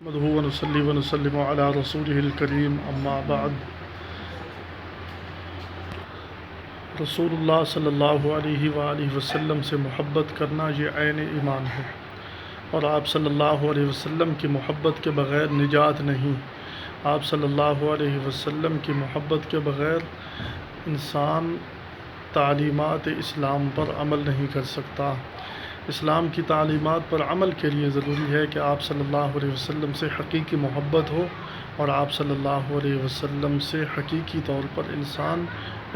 نحمده ونصلي ونسلم على رسوله الكريم اما بعد. رسول اللہ صلی اللہ علیہ وآلہ وسلم سے محبت کرنا یہ عین ایمان ہے، اور آپ صلی اللہ علیہ وسلم کی محبت کے بغیر نجات نہیں. آپ صلی اللہ علیہ وسلم کی محبت کے بغیر انسان تعلیمات اسلام پر عمل نہیں کر سکتا. اسلام کی تعلیمات پر عمل کے لیے ضروری ہے کہ آپ صلی اللہ علیہ وسلم سے حقیقی محبت ہو، اور آپ صلی اللہ علیہ وسلم سے حقیقی طور پر انسان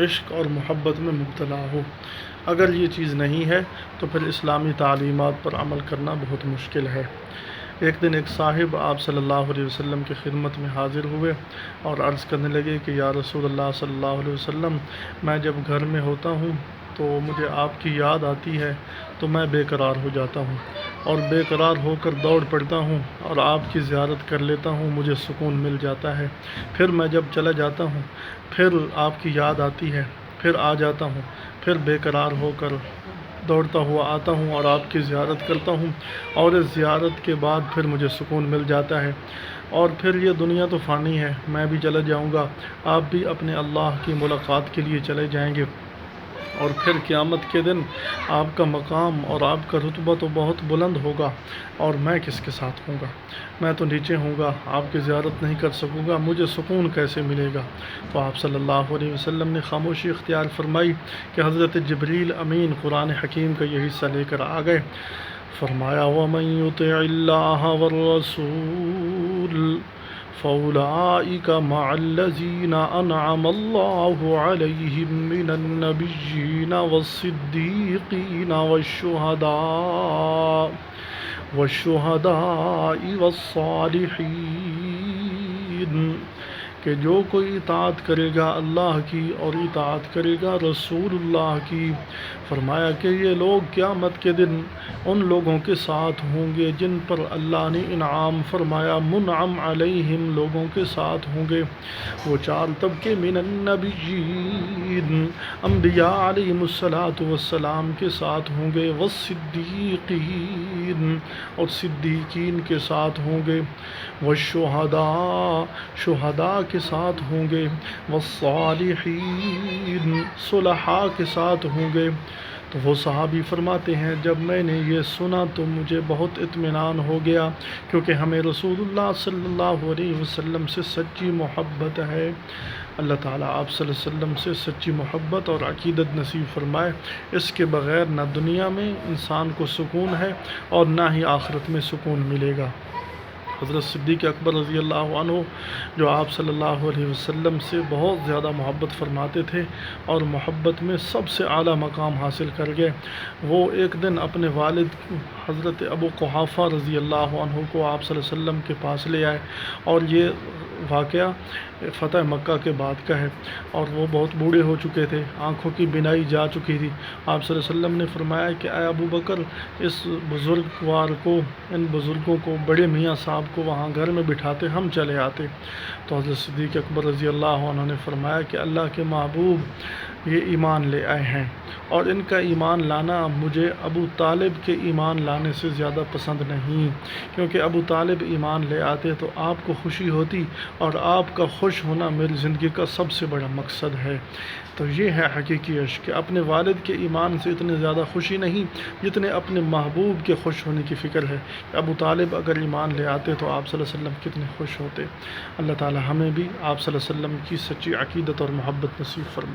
عشق اور محبت میں مبتلا ہو. اگر یہ چیز نہیں ہے تو پھر اسلامی تعلیمات پر عمل کرنا بہت مشکل ہے. ایک دن ایک صاحب آپ صلی اللہ علیہ وسلم کی خدمت میں حاضر ہوئے اور عرض کرنے لگے کہ یا رسول اللہ صلی اللہ علیہ وسلم، میں جب گھر میں ہوتا ہوں تو مجھے آپ کی یاد آتی ہے تو میں بے قرار ہو جاتا ہوں، اور بے قرار ہو کر دوڑ پڑتا ہوں اور آپ کی زیارت کر لیتا ہوں، مجھے سکون مل جاتا ہے. پھر میں جب چلا جاتا ہوں پھر آپ کی یاد آتی ہے، پھر آ جاتا ہوں، پھر بے قرار ہو کر دوڑتا ہوا آتا ہوں اور آپ کی زیارت کرتا ہوں، اور اس زیارت کے بعد پھر مجھے سکون مل جاتا ہے. اور پھر یہ دنیا تو فانی ہے، میں بھی چلا جاؤں گا، آپ بھی اپنے اللہ کی ملاقات کے لیے چلے جائیں گے، اور پھر قیامت کے دن آپ کا مقام اور آپ کا رتبہ تو بہت بلند ہوگا، اور میں کس کے ساتھ ہوں گا؟ میں تو نیچے ہوں گا، آپ کی زیارت نہیں کر سکوں گا، مجھے سکون کیسے ملے گا؟ تو آپ صلی اللہ علیہ وسلم نے خاموشی اختیار فرمائی کہ حضرت جبریل امین قرآن حکیم کا یہ حصہ لے کر آ گئے. فرمایا وَمَن يُطِعِ اللَّهَ وَالرَّسُولَ فَأُولَٰئِكَ مَعَ الَّذِينَ أَنْعَمَ اللَّهُ عَلَيْهِم مِّنَ النَّبِيِّينَ وَالصِّدِّيقِينَ وَالشُّهَدَاءِ وَالصَّالِحِينَ، کہ جو کوئی اطاعت کرے گا اللہ کی اور اطاعت کرے گا رسول اللہ کی. فرمایا کہ یہ لوگ قیامت کے دن ان لوگوں کے ساتھ ہوں گے جن پر اللہ نے انعام فرمایا، منعم علیہم لوگوں کے ساتھ ہوں گے. وہ چار طبقے من النبیین، انبیاء علیہم السلام کے ساتھ ہوں گے، والصدیقین اور صدیقین کے ساتھ ہوں گے، والشہداء شہداء کے ساتھ ہوں گے، والصالحین صلحاء کے ساتھ ہوں گے. تو وہ صحابی فرماتے ہیں جب میں نے یہ سنا تو مجھے بہت اطمینان ہو گیا، کیونکہ ہمیں رسول اللہ صلی اللہ علیہ وسلم سے سچی محبت ہے. اللہ تعالیٰ آپ صلی اللہ علیہ وسلم سے سچی محبت اور عقیدت نصیب فرمائے. اس کے بغیر نہ دنیا میں انسان کو سکون ہے اور نہ ہی آخرت میں سکون ملے گا. حضرت صدیق اکبر رضی اللہ عنہ جو آپ صلی اللہ علیہ وسلم سے بہت زیادہ محبت فرماتے تھے اور محبت میں سب سے اعلیٰ مقام حاصل کر گئے، وہ ایک دن اپنے والد حضرت ابو قحافہ رضی اللہ عنہ کو آپ صلی اللہ علیہ وسلم کے پاس لے آئے، اور یہ واقعہ فتح مکہ کے بعد کا ہے، اور وہ بہت بوڑھے ہو چکے تھے، آنکھوں کی بینائی جا چکی تھی. آپ صلی اللہ علیہ وسلم نے فرمایا کہ اے ابو بکر، اس بزرگوار کو، ان بزرگوں کو، بڑے میاں صاحب کو وہاں گھر میں بٹھاتے، ہم چلے آتے. تو حضرت صدیق اکبر رضی اللہ عنہ نے فرمایا کہ اللہ کے محبوب یہ ایمان لے آئے ہیں، اور ان کا ایمان لانا مجھے ابو طالب کے ایمان لانے سے زیادہ پسند نہیں، کیونکہ ابو طالب ایمان لے آتے تو آپ کو خوشی ہوتی، اور آپ کا خوش ہونا میری زندگی کا سب سے بڑا مقصد ہے. تو یہ ہے حقیقی عشق، کہ اپنے والد کے ایمان سے اتنی زیادہ خوشی نہیں جتنے اپنے محبوب کے خوش ہونے کی فکر ہے. ابو طالب اگر ایمان لے آتے تو آپ صلی اللہ علیہ وسلم کتنے خوش ہوتے. اللہ تعالی ہمیں بھی آپ صلی اللہ علیہ وسلم کی سچی عقیدت اور محبت نصیب فرمائے.